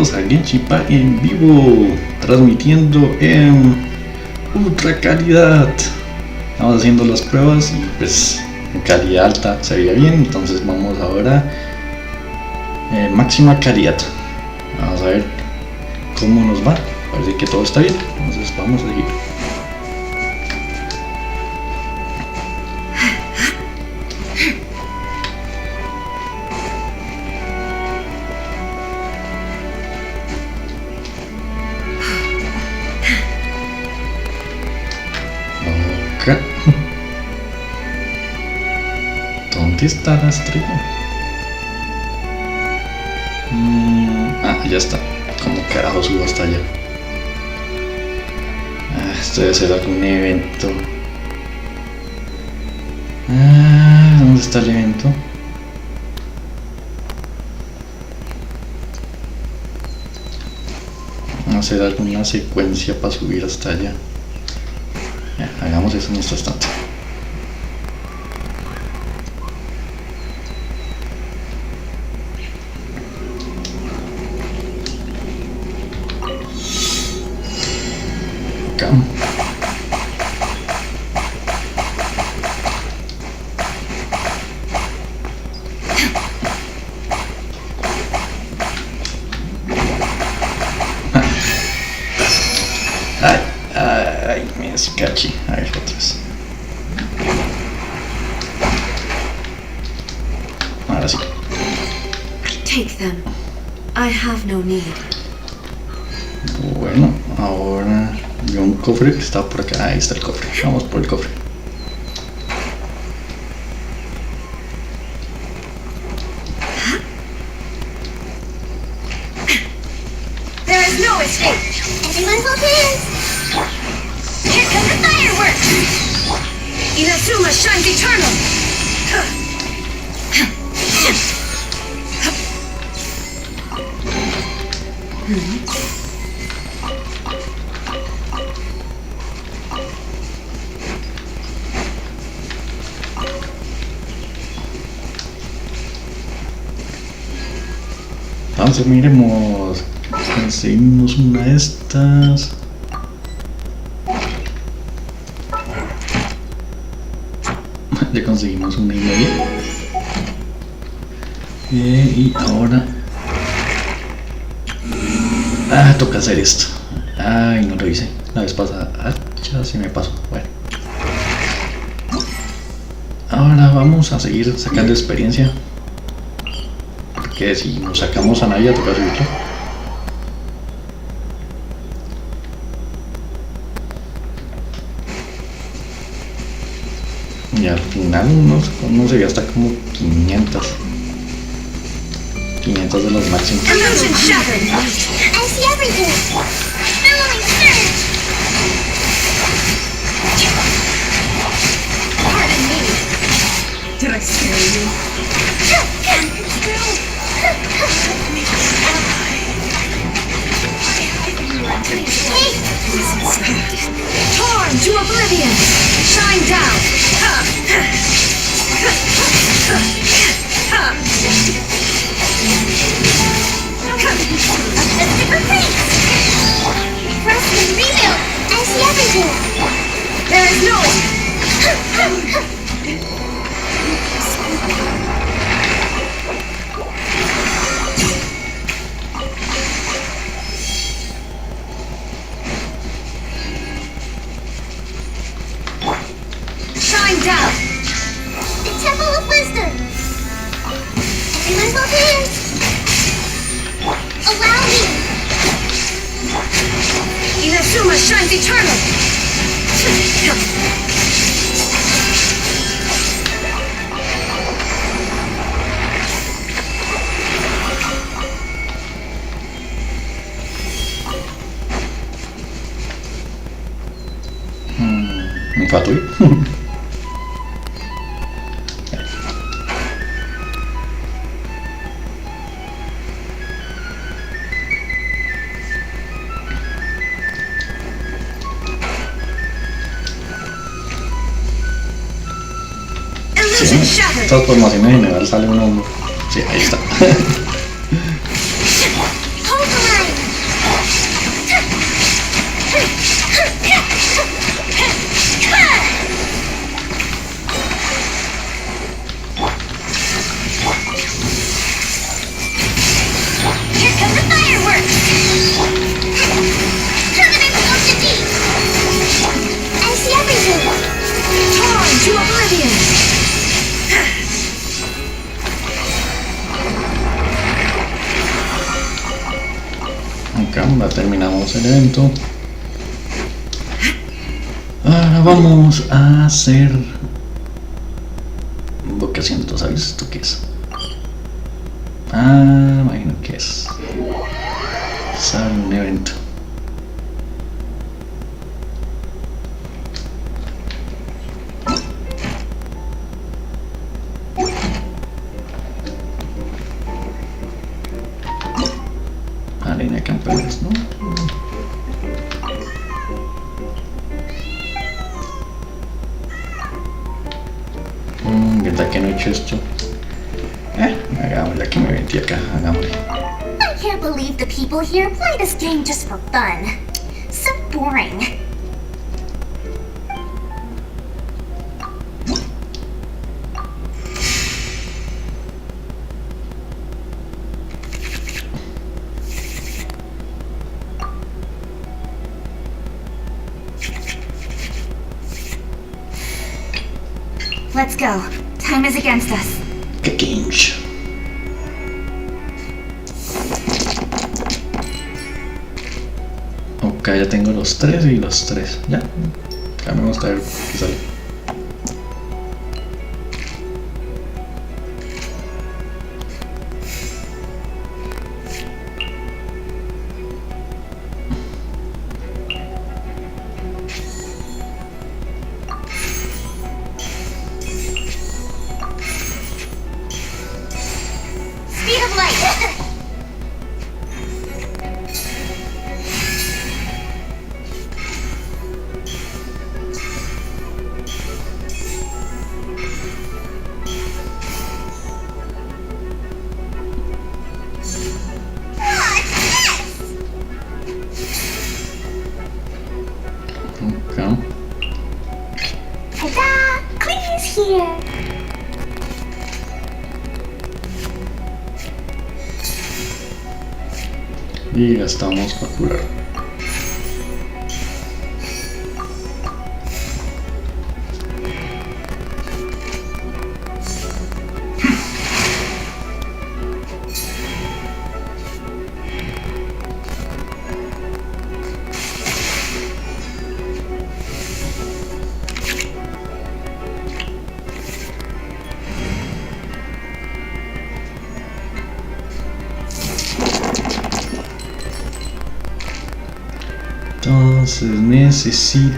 bienvenidos a Genshin en vivo, transmitiendo en ultra calidad. Estamos haciendo las pruebas y pues en calidad alta se veía bien, entonces vamos ahora máxima calidad. Vamos a ver cómo nos va, parece que todo está bien, entonces vamos a seguir. ¿Dónde está la estrella? Ya está. ¿Cómo carajo subo hasta allá? Esto debe ser algún evento. ¿Dónde está el evento? Vamos a hacer alguna secuencia para subir hasta allá. Hagamos eso mientras tanto. Acá. Ay, me escaché. A ver, otras. Ahora sí. Take them. I have no need. Bueno, ahora veo un cofre que está por acá. Ahí está el cofre. Vamos por el cofre. There is no escape. Everyone focus. Here come the fireworks. Inazuma shines eternal. Entonces miremos, conseguimos una de estas. Ya conseguimos una y media. Y ahora toca hacer esto. Ay, no lo hice la vez pasada. Ya se me pasó. Bueno, ahora vamos a seguir sacando experiencia, porque si nos sacamos a nadie toca subirlo. Y al final no se gasta como 500 de los máximos. Illusion shattered. I see everything. Billowing surge. Pardon me. Did I scare you? Torn to oblivion. Shine down. A different place. Press and rebuild. I see everything. There is no Shine down. The Temple of Wisdom. Everyone focus. Allow me. Inazuma shines eternal. Un fatui. Estas formaciones en general sale un hombro. Sí, ahí está. Hold around. Acá ya terminamos el evento. Ahora vamos a hacer invocación. ¿Tú sabes esto qué es? Imagino que es un evento. Arena de campeones, ¿no? ¿Verdad que no he hecho esto? Hagámosle, aquí me metí acá, hagámosle. I can't believe the people here play this game just for fun. So boring. Let's go. Time is against us. ¡Qué kinch! Ok, ya tengo los 3 y los 3. Ya. Ya me gusta ver qué sale. Speed of light. Ok. Ta-da! Clean's here. Y gastamos para curar. Entonces necesito...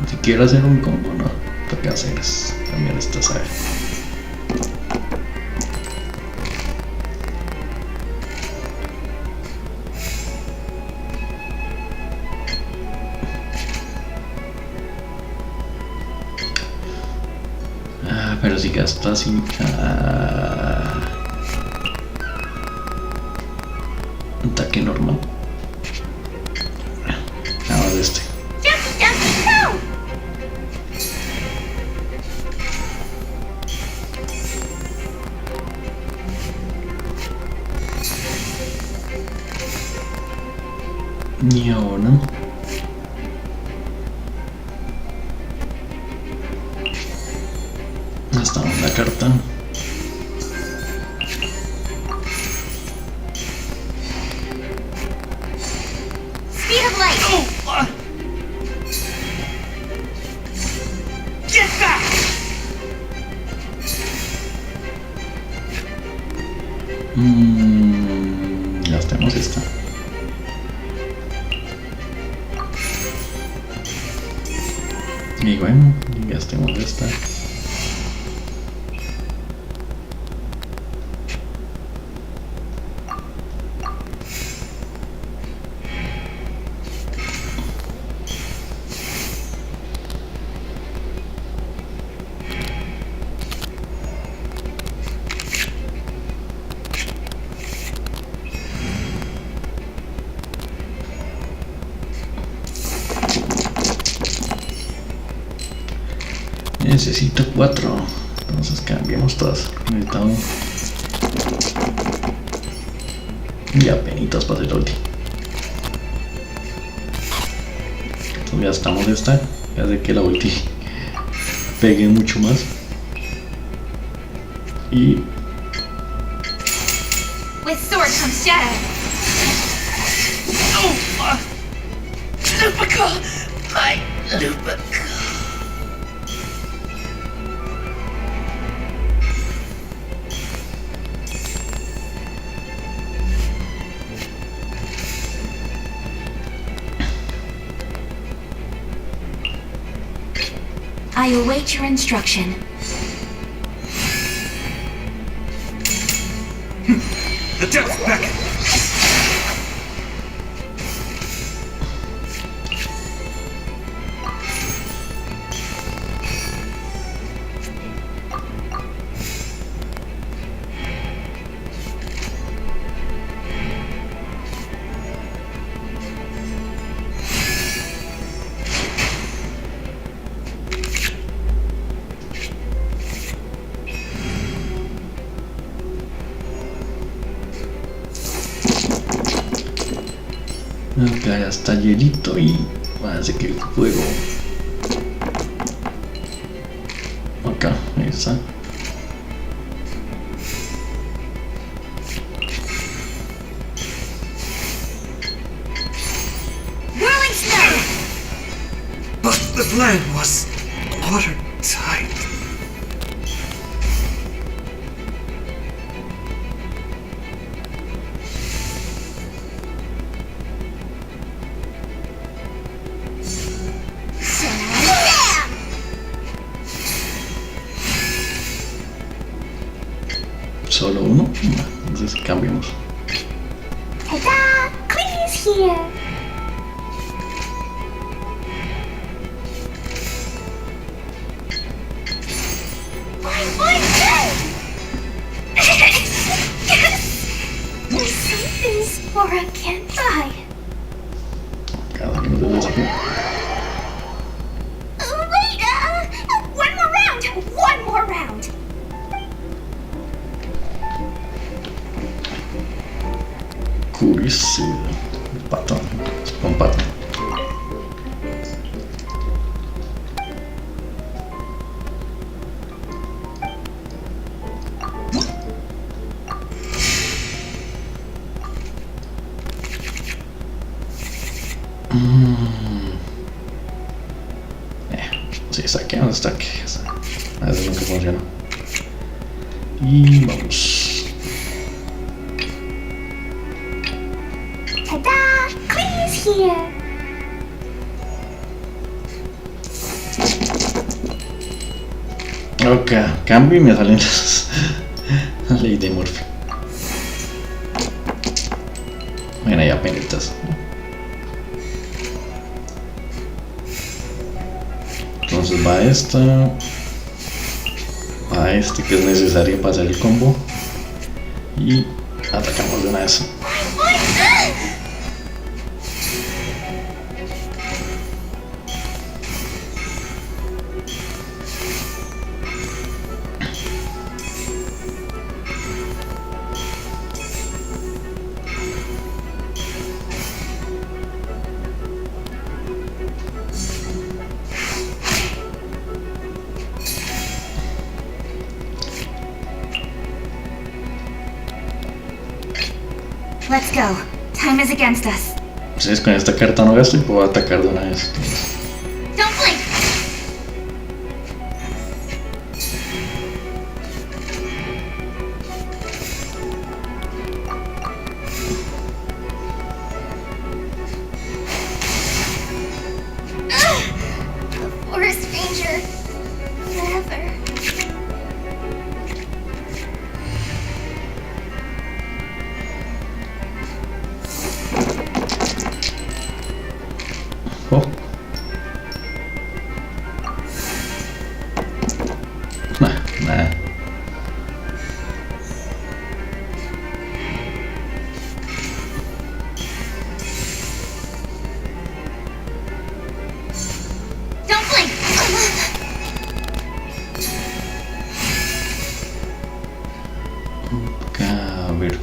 Si quiero hacer un combo, no, toca hacer es cambiar esta saga. Pero si gasto así... Ataque normal. Ahora este. Jumpy, jumpy, go! Y ahora gastamos la carta. Speed of light. Get back! Gastemos esta. Y bueno, gastemos esta. Necesito 4. Entonces cambiamos todas. Necesitamos. Y apenitas para hacer la ulti. Entonces gastamos esta. Y hace que la ulti pegue mucho más. Y With sword comes shadow. Oh, Lupica! My Lupica! I await your instruction. The depths beckon! Acá ya está hielito y parece que el fuego. Acá, ahí está. Whirling snow! But the plan was watertight. Solo uno. Entonces cambiamos. Ta-da! Clean is here! We see this, or I can't die. Cada uno de los aquí. Wait, one more round! One more round! Curioso. Pato. Con pato. Sí, saqué, ¿dónde está? A ver, nunca funciona. Y vamos. Ta-da! Clean is here! Ok, cambio y me salen la ley de Murphy. Bueno, ya penitas. Entonces va esta. Va este que es necesario para hacer el combo. Y atacamos de una vez. Let's go. Time is against us. Entonces con esta carta no gasto y puedo atacar de una vez. Don't blink! The worst danger forever. Oh. Nah. Don't blink! Acá, a ver.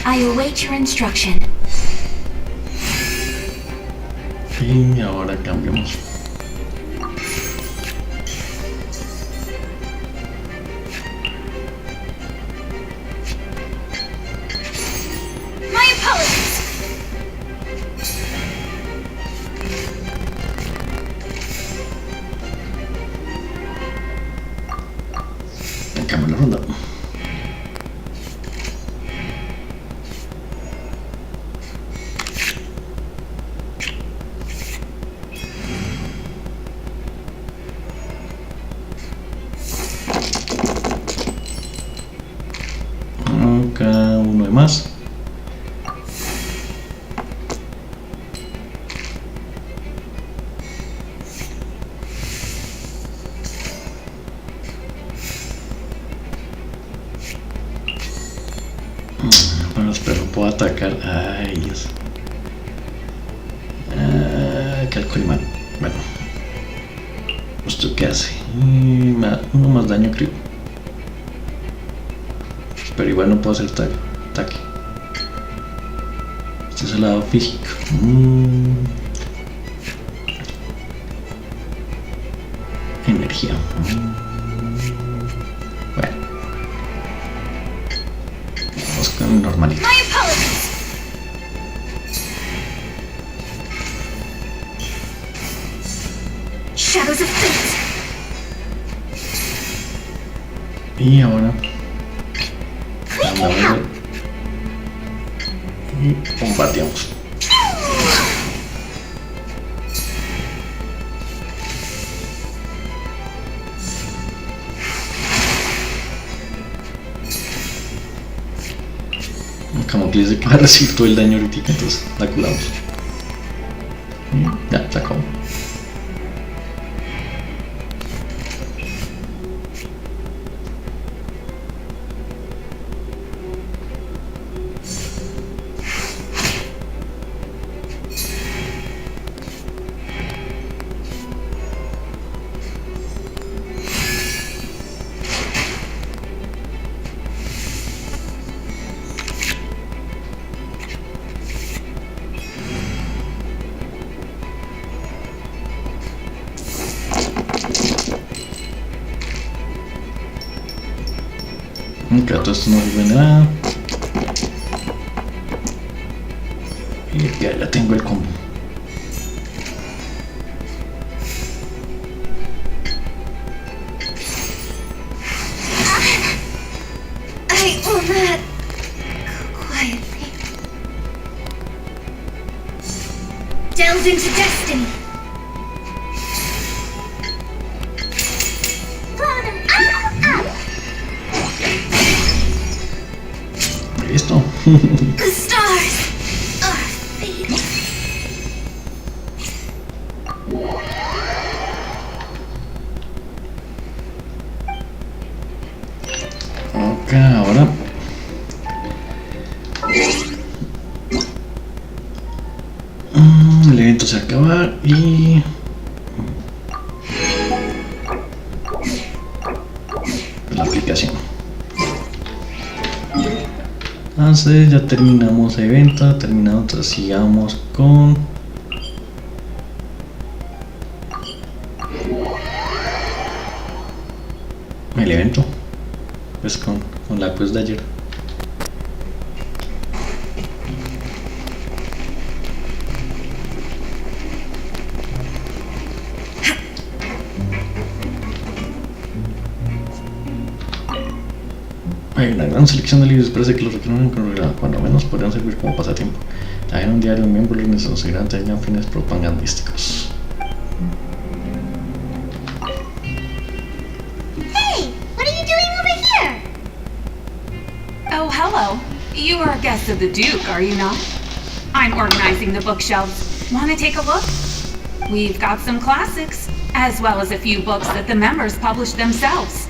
I await your instruction. Y ahora cambiamos. My apologies. Cambio la ronda. Acá uno de más. Bueno, espero puedo atacar. Ay, Dios. Calculé mal. Bueno. ¿Esto qué hace? Uno más daño, creo. Pero igual no puedo hacer ataque. Este es el lado físico. Energía. Bueno. Vamos con normalito. My apologies. Shadows of fate. Y ahora y combatimos. Como que dice que va a recibir todo el daño ahorita, entonces la curamos. Y ya, se acabó. Ok, todo esto no sirve de nada. Y ya tengo el combo. I will not go quietly. Delved into destiny. Listo. The stars are fading. Ok, ahora el evento se acaba y la aplicación. Entonces ya terminamos el evento, terminado, entonces sigamos con el evento, pues con la quest de ayer. Hay una gran selección de libros, parece que los requieren cuando menos podrían servir como pasatiempo. Hay un diario, miembros los integrantes tengan fines propagandísticos. Hey, what are you doing over here? Oh, hello. You are a guest of the Duke, are you not? I'm organizing the bookshelves. Want to take a look? We've got some classics, as well as a few books that the members publish themselves.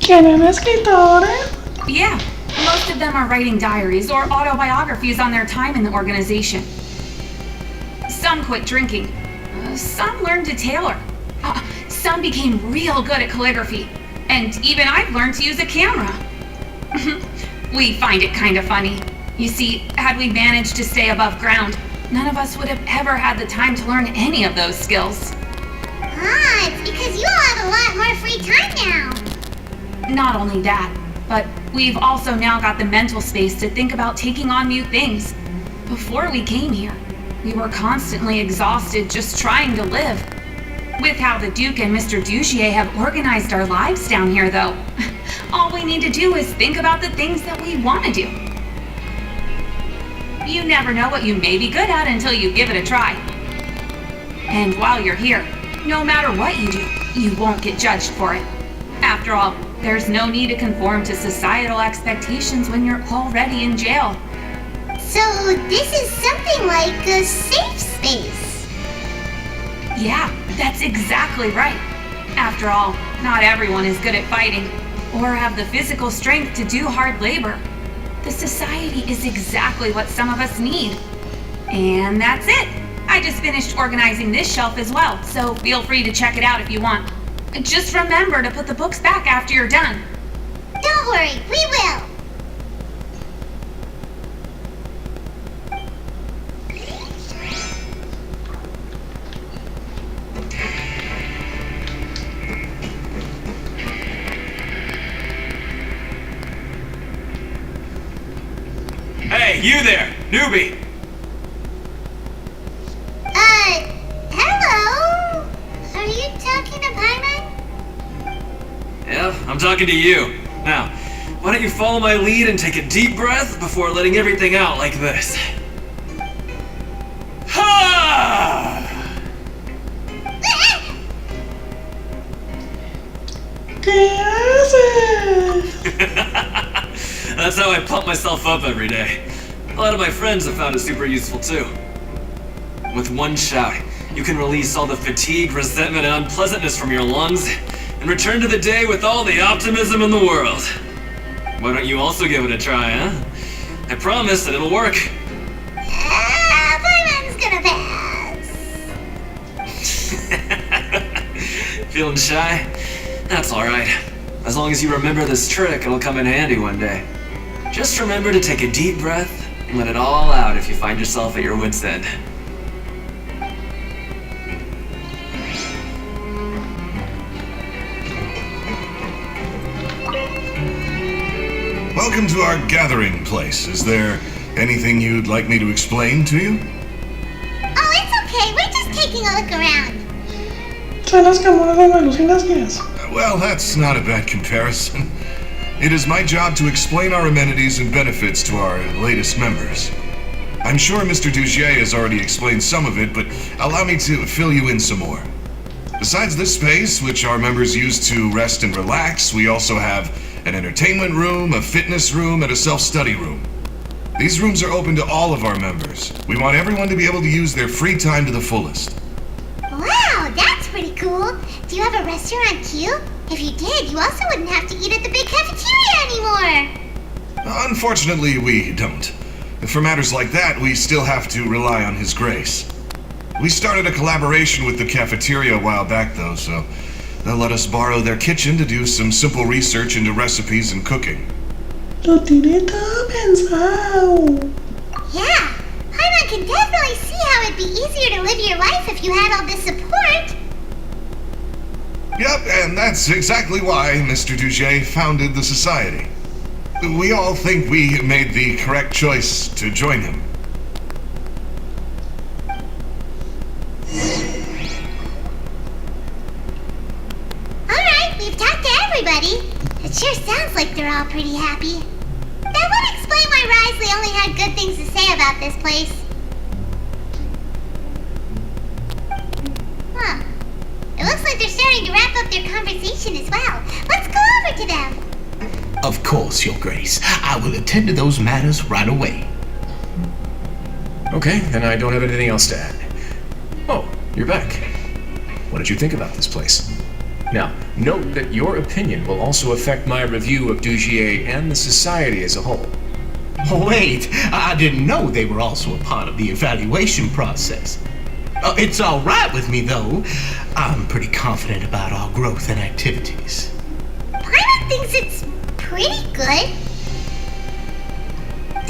¿Quieren escritores? Yeah, most of them are writing diaries or autobiographies on their time in the organization. Some quit drinking. Some learned to tailor. Some became real good at calligraphy. And even I've learned to use a camera. We find it kind of funny. You see, had we managed to stay above ground, none of us would have ever had the time to learn any of those skills. Ah, it's because you all have a lot more free time now. Not only that, but we've also now got the mental space to think about taking on new things. Before we came here, we were constantly exhausted just trying to live. With how the Duke and Mr. Dugier have organized our lives down here, though, all we need to do is think about the things that we want to do. You never know what you may be good at until you give it a try. And while you're here, no matter what you do, you won't get judged for it. After all, there's no need to conform to societal expectations when you're already in jail. So this is something like a safe space. Yeah, that's exactly right. After all, not everyone is good at fighting, or have the physical strength to do hard labor. The society is exactly what some of us need. And that's it. I just finished organizing this shelf as well, so feel free to check it out if you want. Just remember to put the books back after you're done. Don't worry, we will. Hey, you there, newbie! Hello? Are you talking to Paimon? Yep, I'm talking to you. Now, why don't you follow my lead and take a deep breath before letting everything out like this? Ha! That's how I pump myself up every day. A lot of my friends have found it super useful too. With one shout, you can release all the fatigue, resentment, and unpleasantness from your lungs and return to the day with all the optimism in the world. Why don't you also give it a try, huh? I promise that it'll work. Paimon's gonna pass. Feeling shy? That's alright. As long as you remember this trick, it'll come in handy one day. Just remember to take a deep breath and let it all out if you find yourself at your wit's end. Welcome to our gathering place. Is there anything you'd like me to explain to you? Oh, it's okay. We're just taking a look around. Son las cámaras de alucinaciones. Well, that's not a bad comparison. It is my job to explain our amenities and benefits to our latest members. I'm sure Mr. Dugier has already explained some of it, but allow me to fill you in some more. Besides this space, which our members use to rest and relax, we also have an entertainment room, a fitness room, and a self-study room. These rooms are open to all of our members. We want everyone to be able to use their free time to the fullest. Wow, that's pretty cool. Do you have a restaurant too? If you did, you also wouldn't have to eat at the big cafeteria anymore. Unfortunately, we don't. For matters like that, we still have to rely on His grace. We started a collaboration with the cafeteria a while back, though, so they'll let us borrow their kitchen to do some simple research into recipes and cooking. Lo tiene todo pensado. Yeah, Paimon can definitely see how it'd be easier to live your life if you had all this support. Yep, and that's exactly why Mr. Dugier founded the society. We all think we made the correct choice to join him. Alright, we've talked to everybody. It sure sounds like they're all pretty happy. That would explain why Risley only had good things to say about this place. Huh. It looks like they're starting to wrap up their conversation as well. Let's go over to them. Of course, Your Grace. I will attend to those matters right away. Okay, then I don't have anything else to add. Oh, you're back. What did you think about this place? Now, note that your opinion will also affect my review of Dugier and the society as a whole. Oh, wait, I didn't know they were also a part of the evaluation process. It's all right with me, though. I'm pretty confident about our growth and activities. Paimon thinks it's pretty good.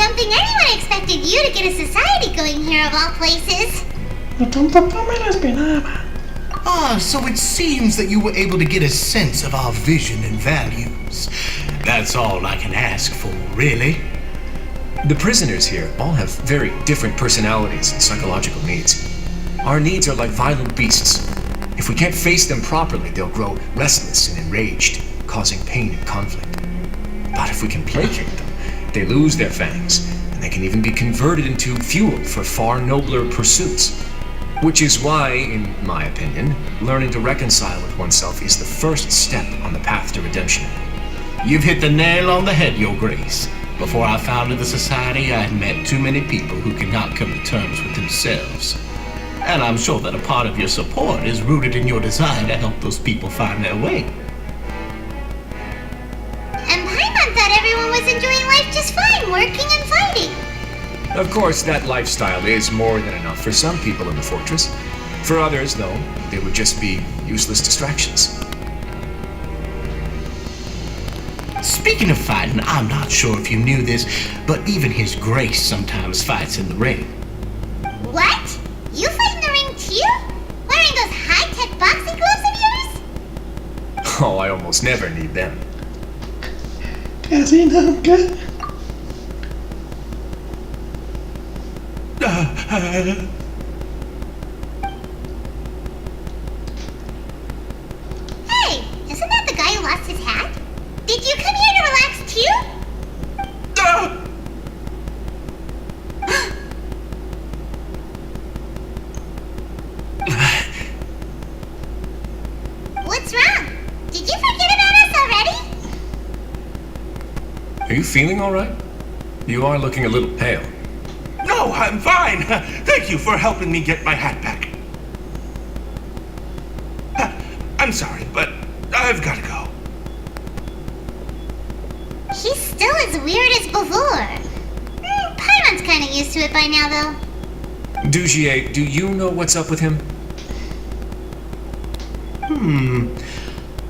Something anyone expected you to get a society going here of all places. No, tampoco me lo esperaba. Ah, so it seems that you were able to get a sense of our vision and values. That's all I can ask for, really. The prisoners here all have very different personalities and psychological needs. Our needs are like violent beasts. If we can't face them properly, they'll grow restless and enraged, causing pain and conflict. But if we can placate them, they lose their fangs, and they can even be converted into fuel for far nobler pursuits. Which is why, in my opinion, learning to reconcile with oneself is the first step on the path to redemption. You've hit the nail on the head, Your Grace. Before I founded the Society, I had met too many people who could not come to terms with themselves. And I'm sure that a part of your support is rooted in your desire to help those people find their way. And Paimon thought everyone was enjoying life just fine, working and fighting. Of course, that lifestyle is more than enough for some people in the fortress. For others, though, they would just be useless distractions. Speaking of fighting, I'm not sure if you knew this, but even His Grace sometimes fights in the ring. What? You fight in the ring too? Wearing those high-tech boxing gloves of yours? Oh, I almost never need them. Casi nunca. Hey, isn't that the guy who lost his hat? Did you come here to relax too? What's wrong? Did you forget about us already? Are you feeling all right? You are looking a little pale. No, I'm fine. Thank you for helping me get my hat back. I'm sorry, but I've got to go. He's still as weird as before. Paimon's kind of used to it by now, though. Dugier, do you know what's up with him?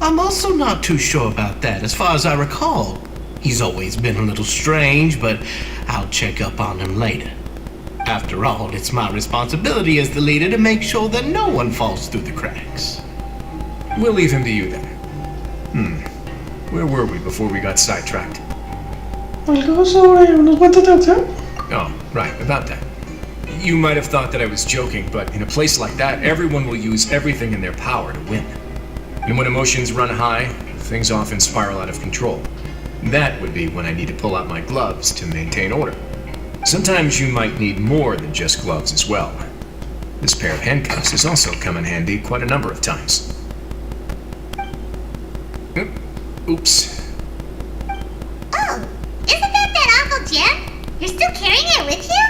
I'm also not too sure about that. As far as I recall, he's always been a little strange, but I'll check up on him later. After all, it's my responsibility as the leader to make sure that no one falls through the cracks. We'll leave him to you then. Where were we before we got sidetracked? Algo sobre unos guantes de boxeo. Oh, right, about that. You might have thought that I was joking, but in a place like that, everyone will use everything in their power to win. And when emotions run high, things often spiral out of control. That would be when I need to pull out my gloves to maintain order. Sometimes you might need more than just gloves as well. This pair of handcuffs has also come in handy quite a number of times. Oops. Oh, isn't that awful gem? You're still carrying it with you?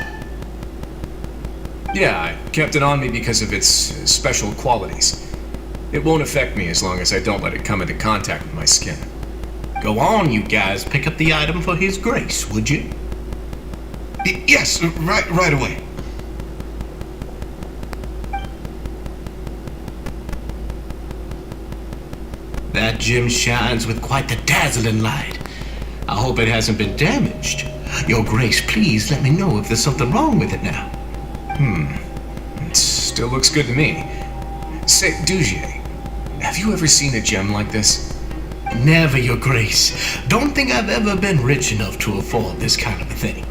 Yeah, I kept it on me because of its special qualities. It won't affect me as long as I don't let it come into contact with my skin. Go on, you guys. Pick up the item for His Grace, would you? Yes, right away. That gem shines with quite the dazzling light. I hope it hasn't been damaged. Your Grace, please let me know if there's something wrong with it now. It still looks good to me. Say, Dugier, have you ever seen a gem like this? Never, Your Grace. Don't think I've ever been rich enough to afford this kind of a thing.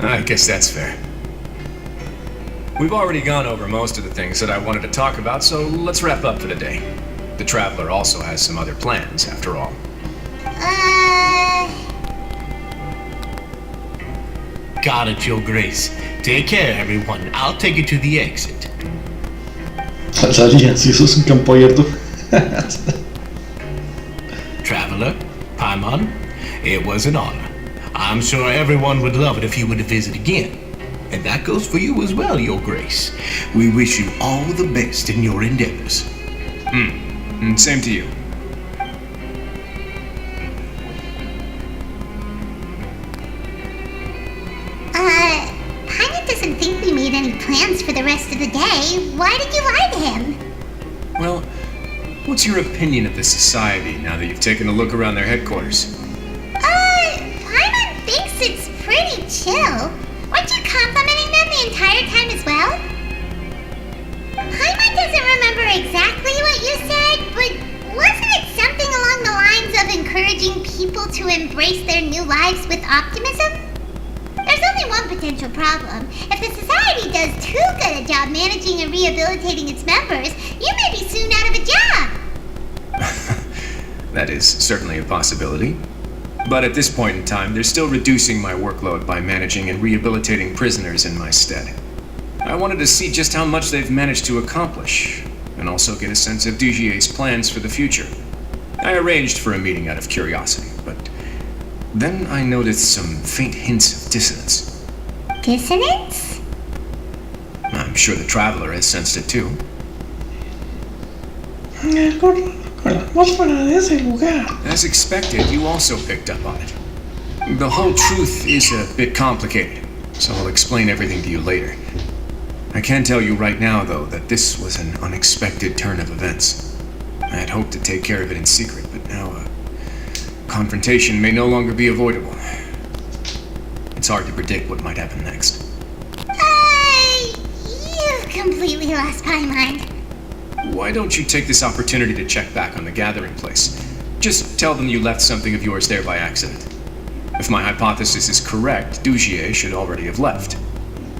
I guess that's fair. We've already gone over most of the things that I wanted to talk about, so let's wrap up for the day. The Traveler also has some other plans, after all. Got it, Your Grace. Take care, everyone. I'll take you to the exit. Salía, si eso es un campo abierto. Traveler, Paimon, it was an honor. I'm sure everyone would love it if you were to visit again. And that goes for you as well, Your Grace. We wish you all the best in your endeavors. Same to you. Paimon doesn't think we made any plans for the rest of the day. Why did you lie to him? Well, what's your opinion of the Society now that you've taken a look around their headquarters? chill. Weren't you complimenting them the entire time as well? Paimon doesn't remember exactly what you said, but wasn't it something along the lines of encouraging people to embrace their new lives with optimism? There's only one potential problem. If the society does too good a job managing and rehabilitating its members, you may be soon out of a job. That is certainly a possibility. But at this point in time, they're still reducing my workload by managing and rehabilitating prisoners in my stead. I wanted to see just how much they've managed to accomplish, and also get a sense of Dugier's plans for the future. I arranged for a meeting out of curiosity, but then I noticed some faint hints of dissonance. Dissonance? I'm sure the Traveler has sensed it too. Con la atmósfera de ese lugar. As expected, you also picked up on it. The whole truth is a bit complicated, so I'll explain everything to you later. I can tell you right now, though, that this was an unexpected turn of events. I had hoped to take care of it in secret, but now confrontation may no longer be avoidable. It's hard to predict what might happen next. You've completely lost my mind. Why don't you take this opportunity to check back on the gathering place? Just tell them you left something of yours there by accident. If my hypothesis is correct, Dugier should already have left.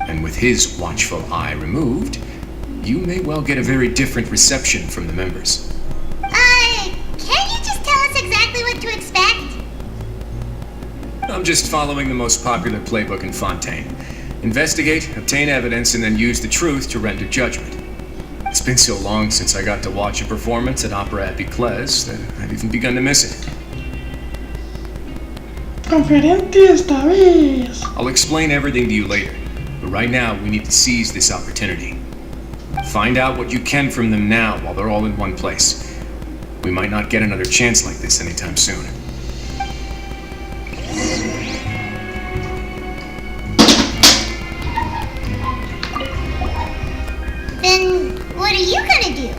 And with his watchful eye removed, you may well get a very different reception from the members. Can't you just tell us exactly what to expect? I'm just following the most popular playbook in Fontaine. Investigate, obtain evidence, and then use the truth to render judgment. It's been so long since I got to watch a performance at Opera at Biclès that I've even begun to miss it. Conferente esta vez. I'll explain everything to you later, but right now we need to seize this opportunity. Find out what you can from them now while they're all in one place. We might not get another chance like this anytime soon. Then what are you gonna do?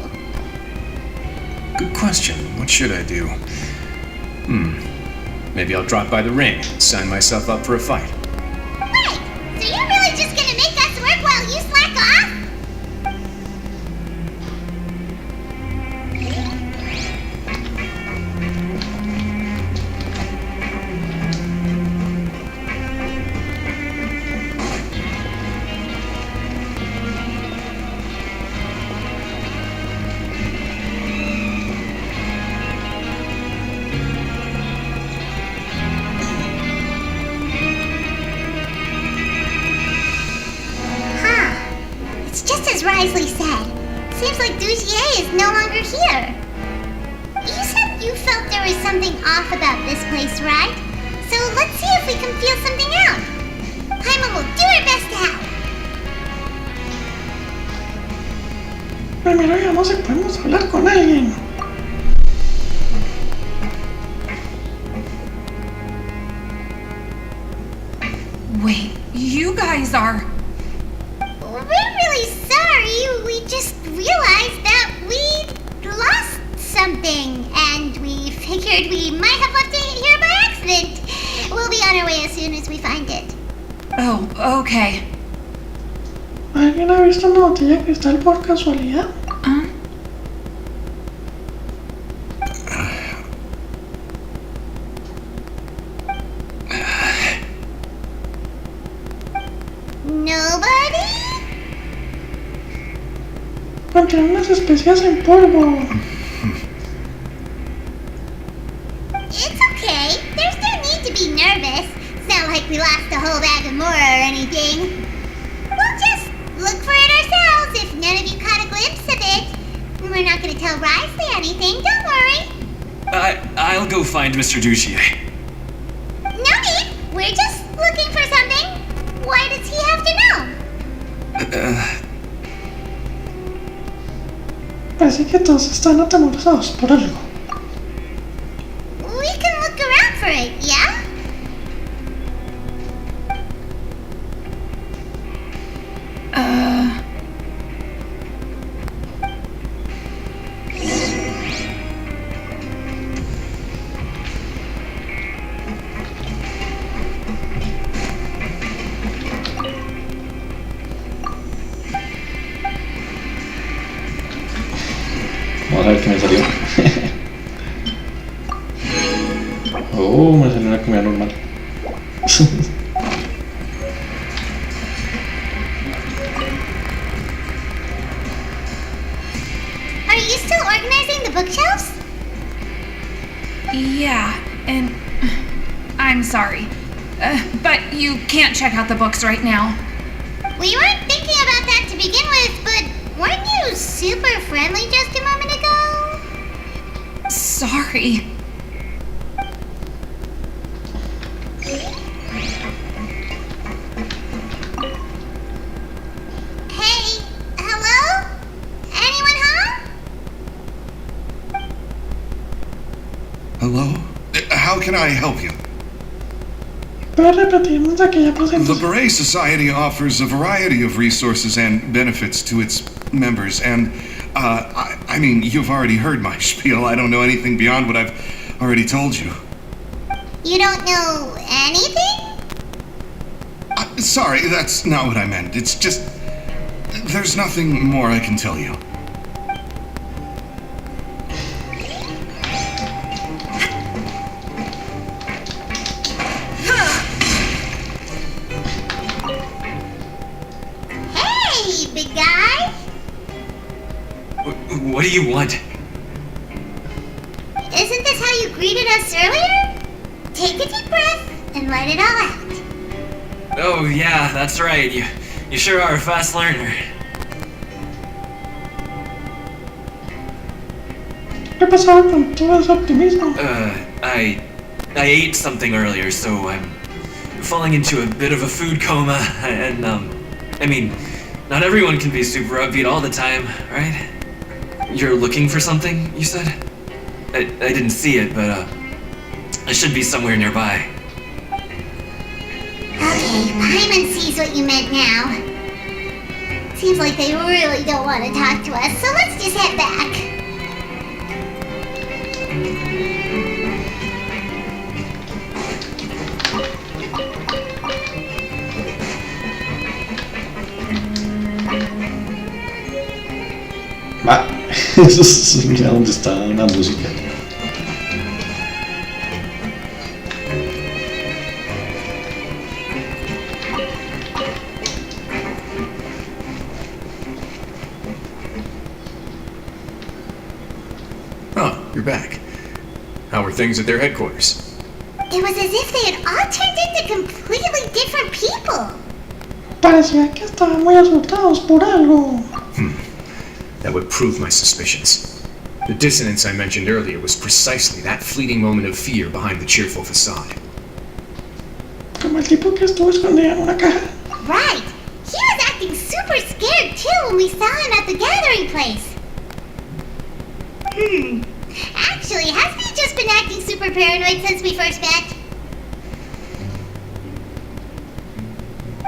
Good question. What should I do? Maybe I'll drop by the ring and sign myself up for a fight. Wait, so you're really just gonna make us work while you slack off? It's just as Risley said. Seems like Dugier is no longer here. You said you felt there was something off about this place, right? So let's see if we can feel something out. Paimon will do her best to help. Primero veamos si podemos hablar con alguien. Wait, you guys are... We're really sorry. We just realized that we lost something, and we figured we might have left it here by accident. We'll be on our way as soon as we find it. Oh, okay. ¿Alguien ha visto una botella de cristal por casualidad? Nobody? Contiene unas especias en polvo. It's okay. There's no need to be nervous. It's not like we lost a whole bag of more or anything. We'll just look for it ourselves if none of you caught a glimpse of it. We're not going to tell Risley anything, don't worry. I'll go find Mr. Dugier. No need. We're just looking for something. Why does he have to know? Parece que todos están atemorizados por algo. We can look around for it, yeah? Oh, me salió una comida normal. Are you still organizing the bookshelves? Yeah, and I'm sorry. But you can't check out the books right now. We weren't thinking about that to begin with, but weren't you super friendly just a moment ago? Sorry. Hey, hello? Anyone home? Hello? How can I help you? ¿Puedes repetirnos aquella The presentación? Beret Society offers a variety of resources and benefits to its members, and, I mean, you've already heard my spiel. I don't know anything beyond what I've already told you. You don't know anything? Sorry, that's not what I meant. It's just... there's nothing more I can tell you. Hey, big guy. What do you want? Isn't this how you greeted us earlier? Take a deep breath and let it all out. Oh, yeah, that's right. You sure are a fast learner. ¿Qué pasaba con todo ese optimismo? I ate something earlier, so I'm falling into a bit of a food coma, and, I mean, not everyone can be super upbeat all the time, right? You're looking for something, you said? I didn't see it, but, I should be somewhere nearby. Okay, Paimon sees what you meant now. Seems like they really don't want to talk to us, so let's just head back. Va. Mira dónde está la música. Oh, you're back. How are things at their headquarters? It was as if they had all turned into completely different people. Parecía que estaban muy asustados por algo. That would prove my suspicions. The dissonance I mentioned earlier was precisely that fleeting moment of fear behind the cheerful facade. Como el tipo que estuvo escondido en una caja. Right. He was acting super scared too when we saw him at the gathering place. Actually, hasn't he just been acting super paranoid since we first met?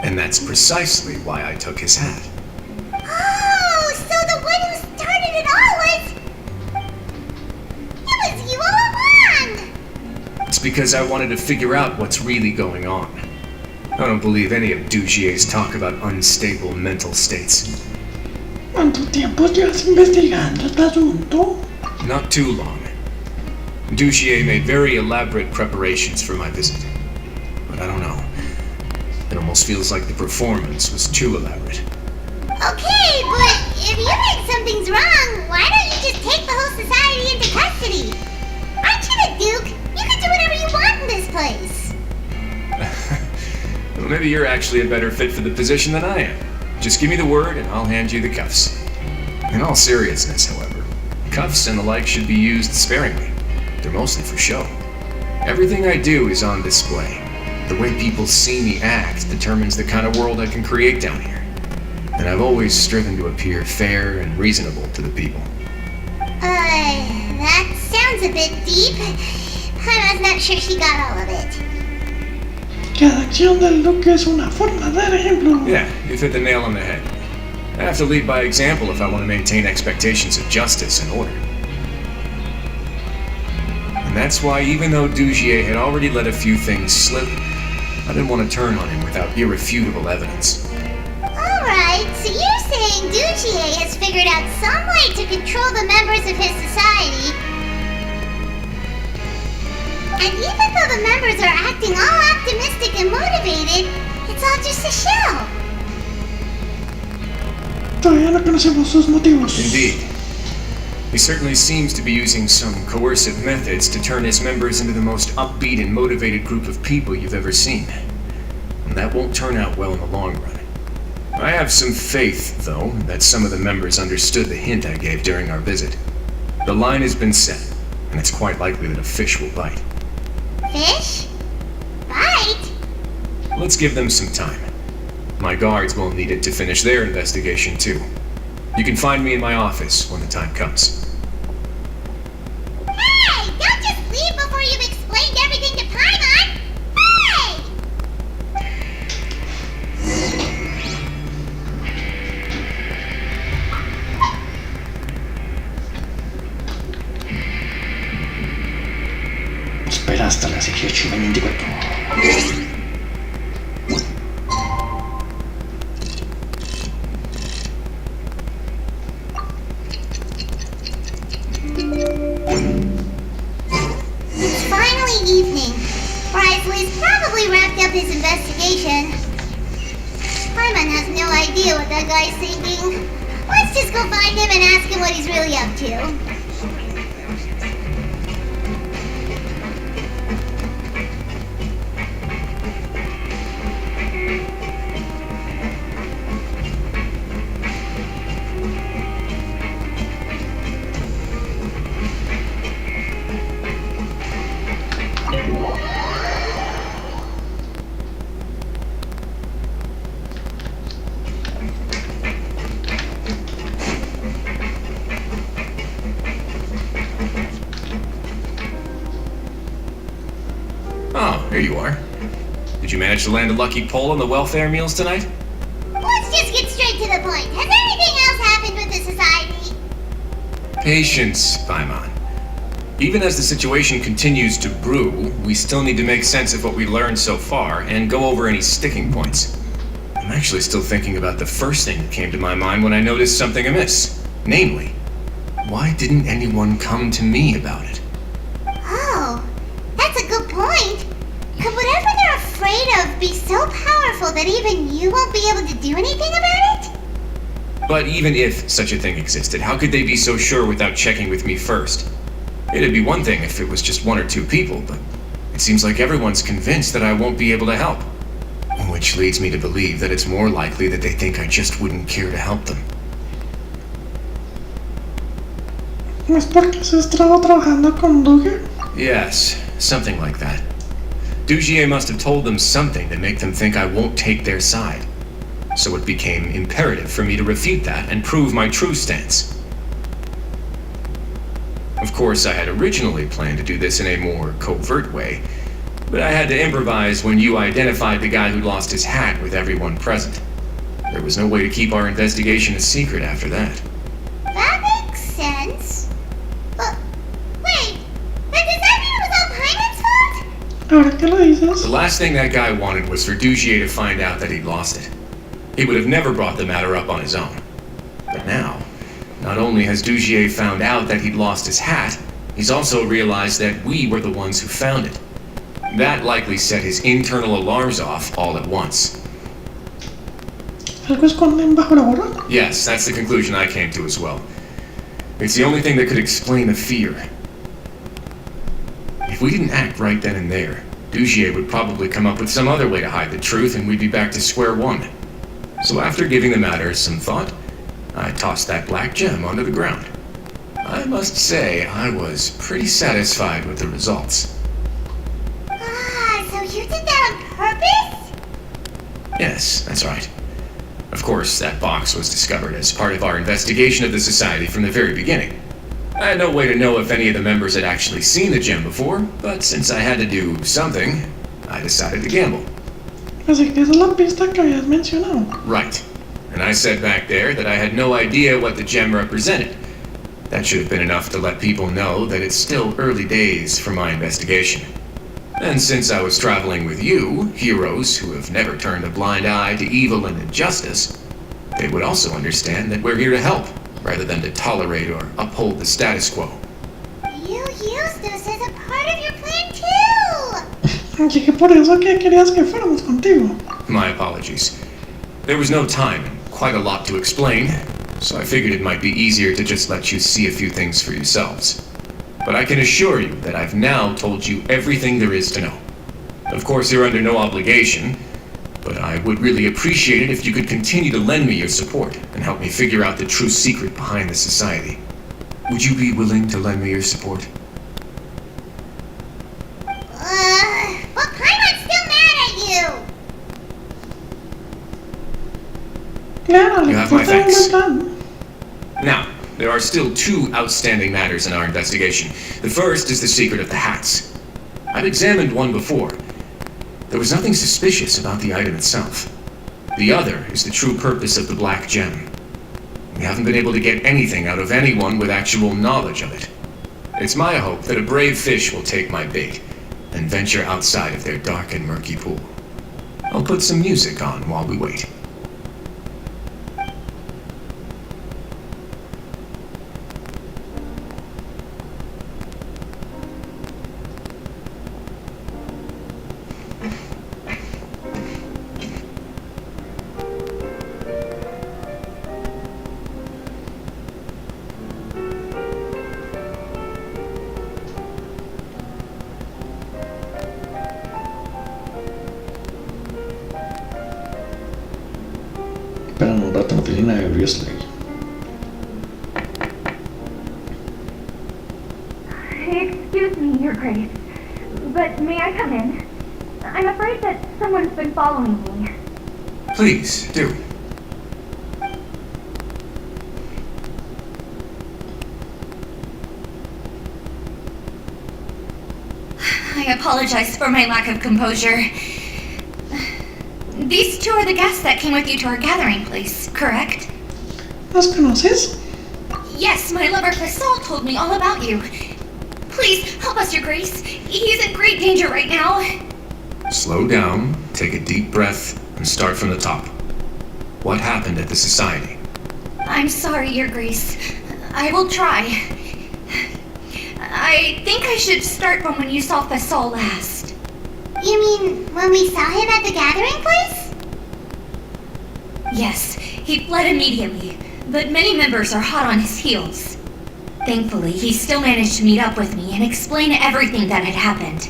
And that's precisely why I took his hat. Oh, so the one who started it all was... It was you all along! It's because I wanted to figure out what's really going on. I don't believe any of Dugier's talk about unstable mental states. ¿Cuánto tiempo llevas investigando este asunto? Not too long. Dugier made very elaborate preparations for my visit. But I don't know. It almost feels like the performance was too elaborate. Okay, but if you think something's wrong, why don't you just take the whole society into custody? Aren't you the Duke? You can do whatever you want in this place. Well, maybe you're actually a better fit for the position than I am. Just give me the word and I'll hand you the cuffs. In all seriousness, however, cuffs and the like should be used sparingly. They're mostly for show. Everything I do is on display. The way people see me act determines the kind of world I can create down here. And I've always striven to appear fair and reasonable to the people. That sounds a bit deep. I was not sure she got all of it. Cada acción del Duque es una forma de dar ejemplo. Yeah, you've hit the nail on the head. I have to lead by example if I want to maintain expectations of justice and order. And that's why, even though Dugier had already let a few things slip, I didn't want to turn on him without irrefutable evidence. Alright, so you're saying Dugier has figured out some way to control the members of his society. And even though the members are acting all optimistic and motivated, it's all just a shell. Todavía no conocemos sus motivos. Indeed. He certainly seems to be using some coercive methods to turn his members into the most upbeat and motivated group of people you've ever seen. And that won't turn out well in the long run. I have some faith, though, that some of the members understood the hint I gave during our visit. The line has been set, and it's quite likely that a fish will bite. Fish? Bite? Let's give them some time. My guards will need it to finish their investigation, too. You can find me in my office when the time comes. Hey! Don't just leave before you've explained everything to Paimon! Hey! Espera hasta las 18:24. It's finally evening. Brysley's probably wrapped up his investigation. Paimon has no idea what that guy's thinking. Let's just go find him and ask him what he's really up to. Oh, here you are. Did you manage to land a lucky pull on the welfare meals tonight? Let's just get straight to the point. Has anything else happened with the society? Patience, Paimon. Even as the situation continues to brew, we still need to make sense of what we learned so far and go over any sticking points. I'm actually still thinking about the first thing that came to my mind when I noticed something amiss. Namely, why didn't anyone come to me about it? Oh, that's a good point. Could whatever they're afraid of be so powerful that even you won't be able to do anything about it? But even if such a thing existed, how could they be so sure without checking with me first? It'd be one thing if it was just one or two people, but it seems like everyone's convinced that I won't be able to help. Which leads me to believe that it's more likely that they think I just wouldn't care to help them. ¿Es porque has estado trabajando con Duger? Yes, something like that. Dugier must have told them something to make them think I won't take their side. So it became imperative for me to refute that and prove my true stance. Of course, I had originally planned to do this in a more covert way, but I had to improvise when you identified the guy who lost his hat with everyone present. There was no way to keep our investigation a secret after that. That makes sense. But, wait, then does that mean it was all Paimon's fault? Ahora que lo dices. The last thing that guy wanted was for Dugier to find out that he'd lost it. He would have never brought the matter up on his own. But now, not only has Dugier found out that he'd lost his hat, he's also realized that we were the ones who found it. That likely set his internal alarms off all at once. ¿Algo esconden bajo la borra? Yes, that's the conclusion I came to as well. It's the only thing that could explain the fear. If we didn't act right then and there, Dugier would probably come up with some other way to hide the truth and we'd be back to square one. So after giving the matter some thought, I tossed that black gem onto the ground. I must say, I was pretty satisfied with the results. Ah, so you did that on purpose? Yes, that's right. Of course, that box was discovered as part of our investigation of the Society from the very beginning. I had no way to know if any of the members had actually seen the gem before, but since I had to do something, I decided to gamble. Así que esa es la pista que habías mencionado. Right. And I said back there that I had no idea what the gem represented. That should have been enough to let people know that it's still early days for my investigation. And since I was traveling with you, heroes who have never turned a blind eye to evil and injustice, they would also understand that we're here to help, rather than to tolerate or uphold the status quo. You used this as a part of your plan too? Y que por eso que querías que fuéramos contigo. My apologies. There was no time, quite a lot to explain, so I figured it might be easier to just let you see a few things for yourselves. But I can assure you that I've now told you everything there is to know. Of course, you're under no obligation, but I would really appreciate it if you could continue to lend me your support and help me figure out the true secret behind the society. Would you be willing to lend me your support? But Paimon's still mad at you! Claro, You le have my pusiste un thanks. plan. Now, there are still two outstanding matters in our investigation. The first is the secret of the hats. I've examined one before. There was nothing suspicious about the item itself. The other is the true purpose of the black gem. We haven't been able to get anything out of anyone with actual knowledge of it. It's my hope that a brave fish will take my bait and venture outside of their dark and murky pool. I'll put some music on while we wait. Esperan un rato en la oficina de Riosley. Excuse me, Your Grace, but may I come in? I'm afraid that someone's been following me. Please, do. I apologize for my lack of composure. These two are the guests that came with you to our gathering place, correct? ¿Los conoces? Yes, my lover Fasol told me all about you. Please, help us, Your Grace. He's in great danger right now. Slow down, take a deep breath, and start from the top. What happened at the society? I'm sorry, Your Grace. I will try. I think I should start from when you saw Fasol last. You mean when we saw him at the gathering place? Yes, he fled immediately, but many members are hot on his heels. Thankfully, he still managed to meet up with me and explain everything that had happened.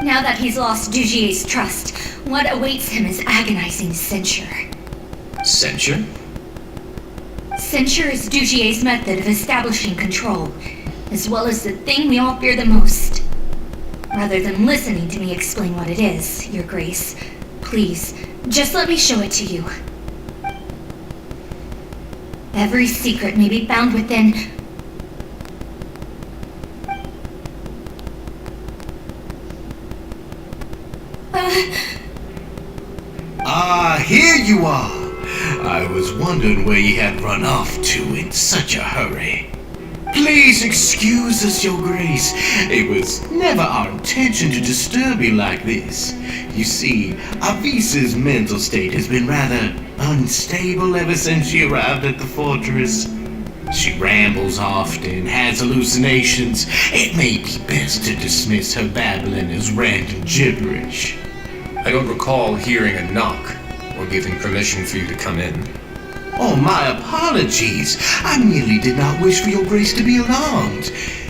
Now that he's lost Dugier's trust, what awaits him is agonizing censure. Censure? Censure is Dugier's method of establishing control, as well as the thing we all fear the most. Rather than listening to me explain what it is, Your Grace, please, just let me show it to you. Every secret may be found within... Here you are. I was wondering where you had run off to in such a hurry. Please excuse us, Your Grace. It was never our intention to disturb you like this. You see, Avisa's mental state has been rather unstable ever since she arrived at the fortress. She rambles often, has hallucinations. It may be best to dismiss her babbling as random gibberish. I don't recall hearing a knock or giving permission for you to come in. Oh, my apologies. I merely did not wish for Your Grace to be alarmed.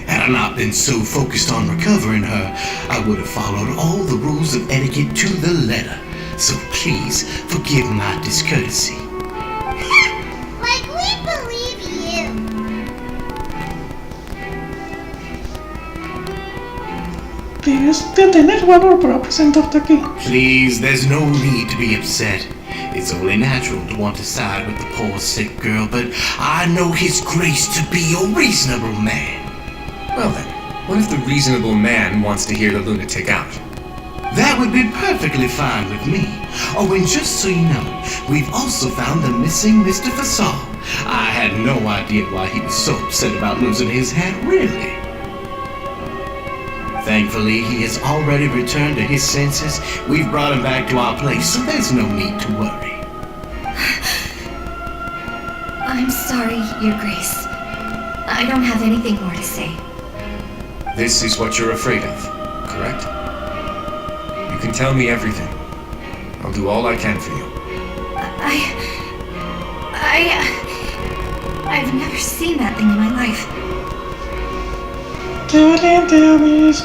Had I not been so focused on recovering her, I would have followed all the rules of etiquette to the letter. So please, forgive my discourtesy. Like, we believe you. Tienes que tener valor para presentarte aquí. Please, there's no need to be upset. It's only natural to want to side with the poor sick girl, but I know His Grace to be a reasonable man. Well then, what if the reasonable man wants to hear the lunatic out? That would be perfectly fine with me. Oh, and just so you know, we've also found the missing Mr. Fasol. I had no idea why he was so upset about losing his hat, really. Thankfully, he has already returned to his senses. We've brought him back to our place, so there's no need to worry. I'm sorry, Your Grace. I don't have anything more to say. This is what you're afraid of, correct? can tell me everything. I'll do all I can for you. I've never seen that thing in my life. ¡Qué valiente, Avis!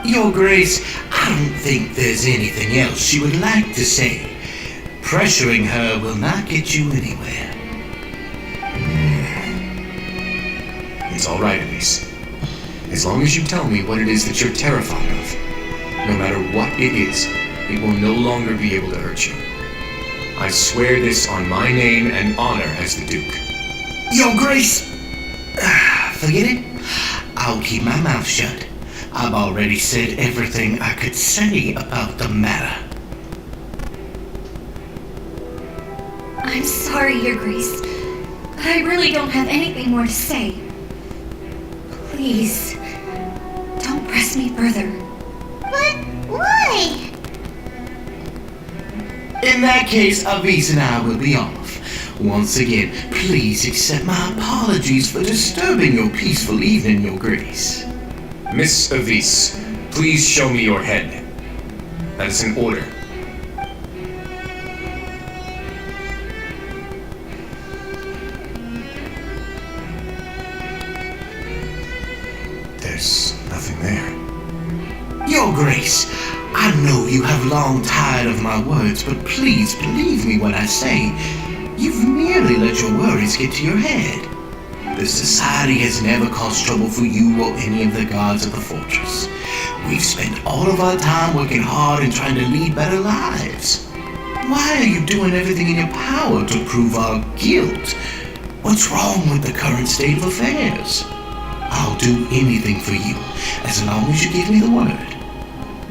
Your Grace, I don't think there's anything else she would like to say. Pressuring her will not get you anywhere. It's all right, Elise. As long as you tell me what it is that you're terrified of, no matter what it is, it will no longer be able to hurt you. I swear this on my name and honor as the Duke. Your Grace! Forget it. I'll keep my mouth shut. I've already said everything I could say about the matter. I'm sorry, Your Grace, but I really don't have anything more to say. Please, don't press me further. But why? In that case, Avis and I will be off. Once again, please accept my apologies for disturbing your peaceful evening, Your Grace. Miss Avis, please show me your head. That is an order. There's nothing there. Your Grace, I know you have long tired of my words, but please believe me when I say you've merely let your worries get to your head. The Society has never caused trouble for you or any of the guards of the fortress. We've spent all of our time working hard and trying to lead better lives. Why are you doing everything in your power to prove our guilt? What's wrong with the current state of affairs? I'll do anything for you, as long as you give me the word.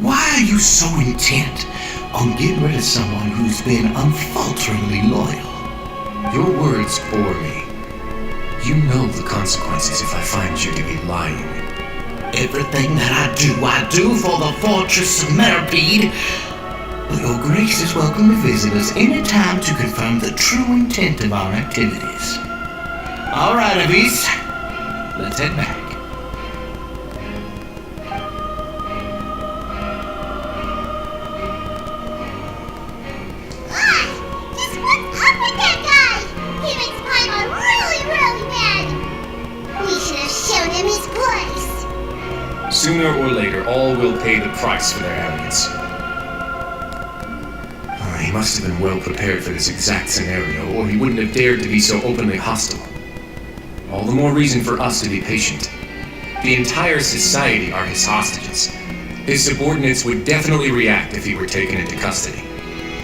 Why are you so intent on getting rid of someone who's been unfalteringly loyal? Your words bore me. You know the consequences if I find you to be lying. Everything that I do for the Fortress of Meripede. But Your Grace is welcome to visit us any time to confirm the true intent of our activities. All right, Avis. Let's head back. Just what's up with that guy? He makes Paimon really, really mad. We should have shown him his place. Sooner or later, all will pay the price for their arrogance. He must have been well prepared for this exact scenario, or he wouldn't have dared to be so openly hostile. All the more reason for us to be patient. The entire society are his hostages. His subordinates would definitely react if he were taken into custody.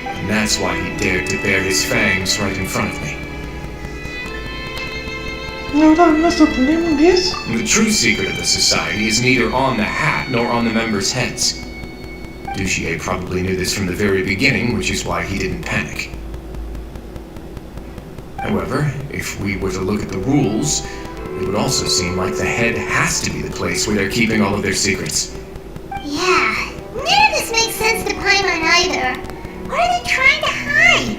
And that's why he dared to bare his fangs right in front of me. Ahora nuestro problema es... The true secret of the society is neither on the hat nor on the members' heads. Dugier probably knew this from the very beginning, which is why he didn't panic. However, if we were to look at the rules, it would also seem like the head has to be the place where they're keeping all of their secrets. Yeah, none of this makes sense to Paimon either. What are they trying to hide?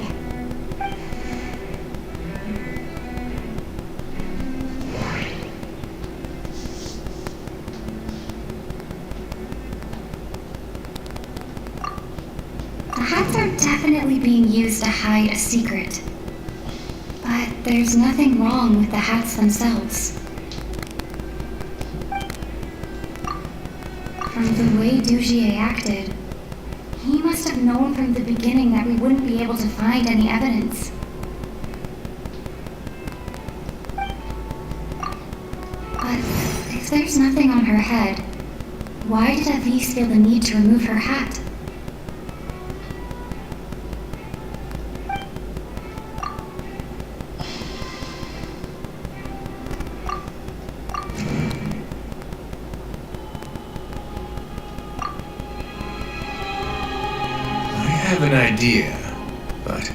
The hats are definitely being used to hide a secret. But there's nothing wrong with the hats themselves. From the way Dugier acted, he must have known from the beginning that we wouldn't be able to find any evidence. But if there's nothing on her head, why did Avis feel the need to remove her hat? I have an idea, but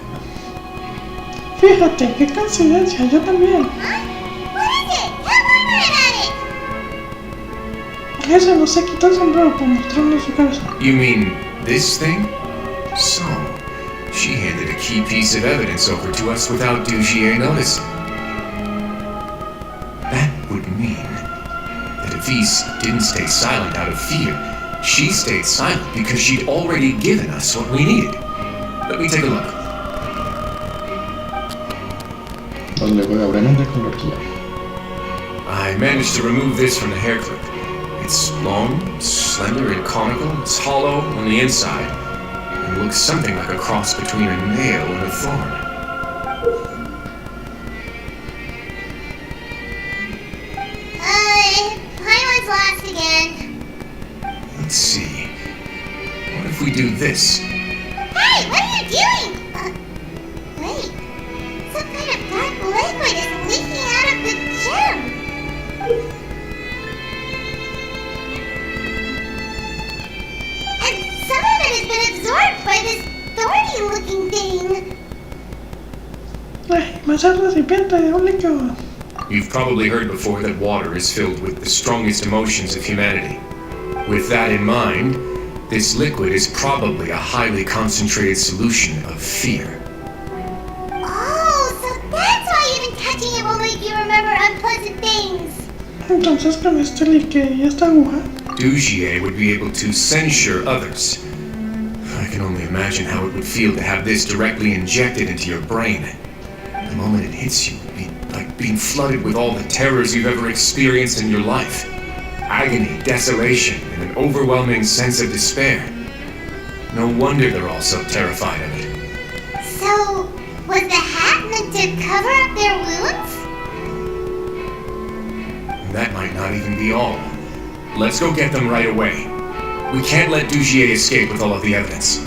Fíjate, qué coincidencia, yo también. Huh? What is it? Tell Mama about it! Ese no se quitó el sombrero por mostrarnos su cabeza. you mean this thing? So, she handed a key piece of evidence over to us without Dugier noticing. That would mean that Elise didn't stay silent out of fear. She stayed silent because she'd already given us what we needed. Let me take a look. I managed to remove this from the hair clip. It's long, slender, and conical. It's hollow on the inside. It looks something like a cross between a nail and a thorn. Paimon's lost again. Let's see. What if we do this? Hey, what are you doing? Wait. Some kind of dark liquid is leaking out of the gem. And some of it has been absorbed by this thorny-looking thing. Ay, más el recipiente de un líquido. You've probably heard before that water is filled with the strongest emotions of humanity. With that in mind, this liquid is probably a highly concentrated solution of fear. Oh, so that's why even touching it will make you remember unpleasant things. Entonces con este líquido y esta aguja. Dugier would be able to censure others. I can only imagine how it would feel to have this directly injected into your brain. The moment it hits you, it would be like being flooded with all the terrors you've ever experienced in your life. Agony, desolation, and an overwhelming sense of despair. No wonder they're all so terrified of it. So, was the hat meant to cover up their wounds? And that might not even be all. Let's go get them right away. We can't let Dugier escape with all of the evidence.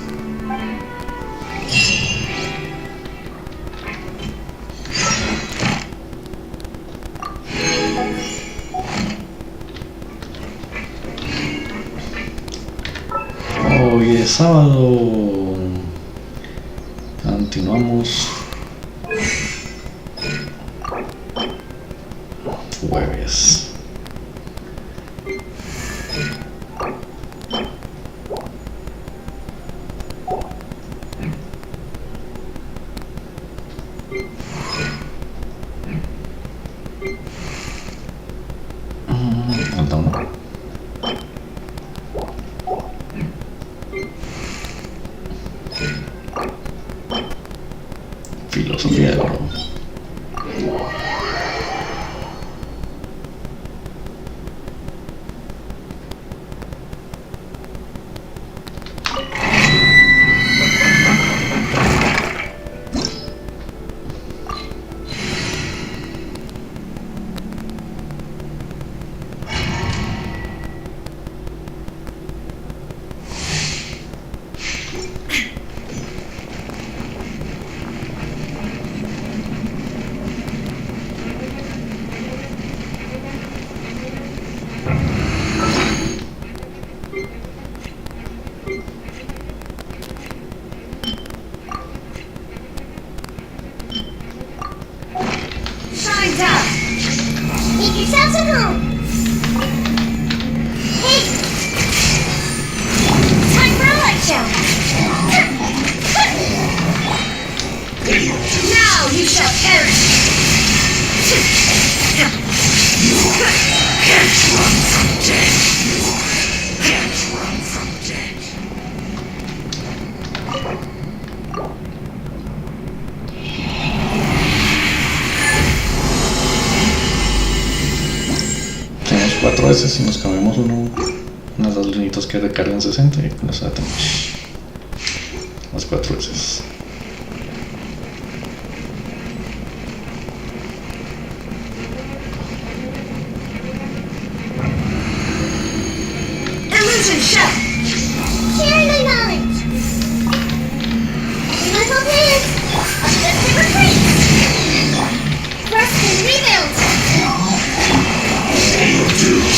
Hoy es sábado. Continuamos. Jueves. Falta uno. Filosofía del oro. Shine down. Make yourselves at home. Hey! Time for a light show. Now you shall perish. Can't run from death. Can't run from death. Tenemos 4 veces y nos cambiamos unas gasolinitas que recargan 60 y con eso ya tenemos las 4 veces. Illusion shell. Sharing my knowledge. Everyone hold hands. Objective retreat. Rest and rebuild.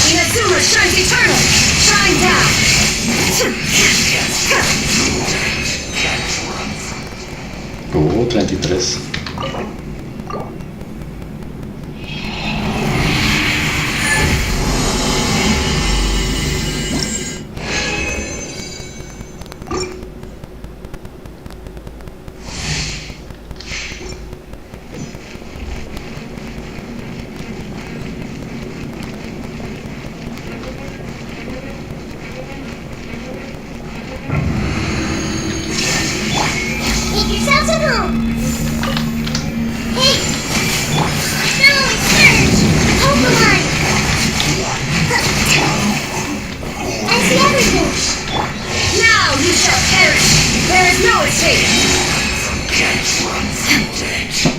Inazuma shines eternal. Shine down. Oh, 33.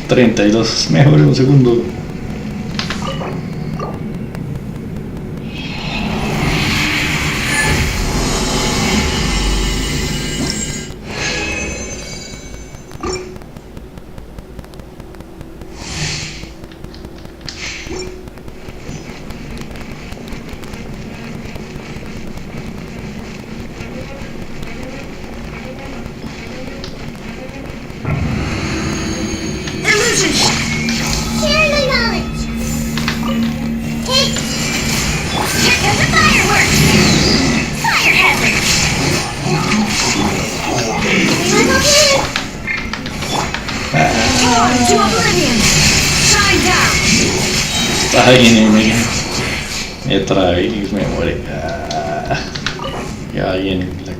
32, mejor en un segundo. Share the knowledge. Hey, here comes the fireworks. Fire hazard. Anyone okay? To oblivion! Shine down! Ay, me trabé y me muere. Ya viene la...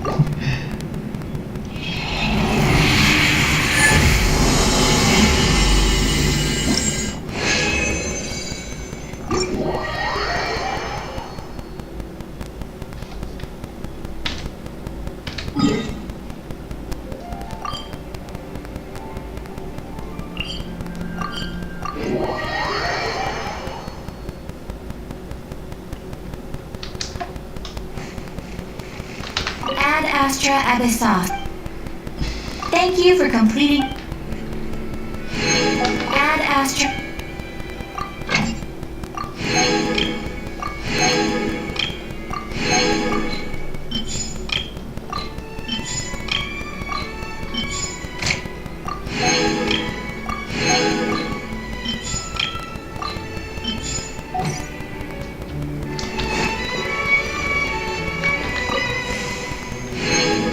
Ad Astra Abyssos. Thank you for completing. Ad Astra.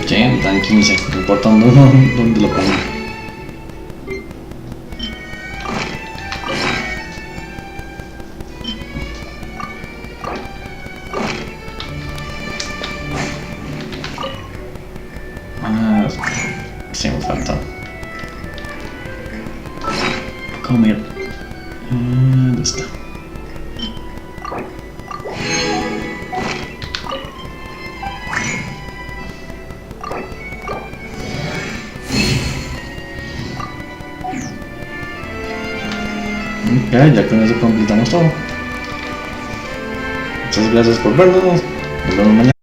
¿Qué? Dan 15, no importa dónde lo pongo. Ah, sí me falta comer. ¿Dónde está? Ya con eso completamos todo. Muchas gracias por vernos. Nos vemos mañana.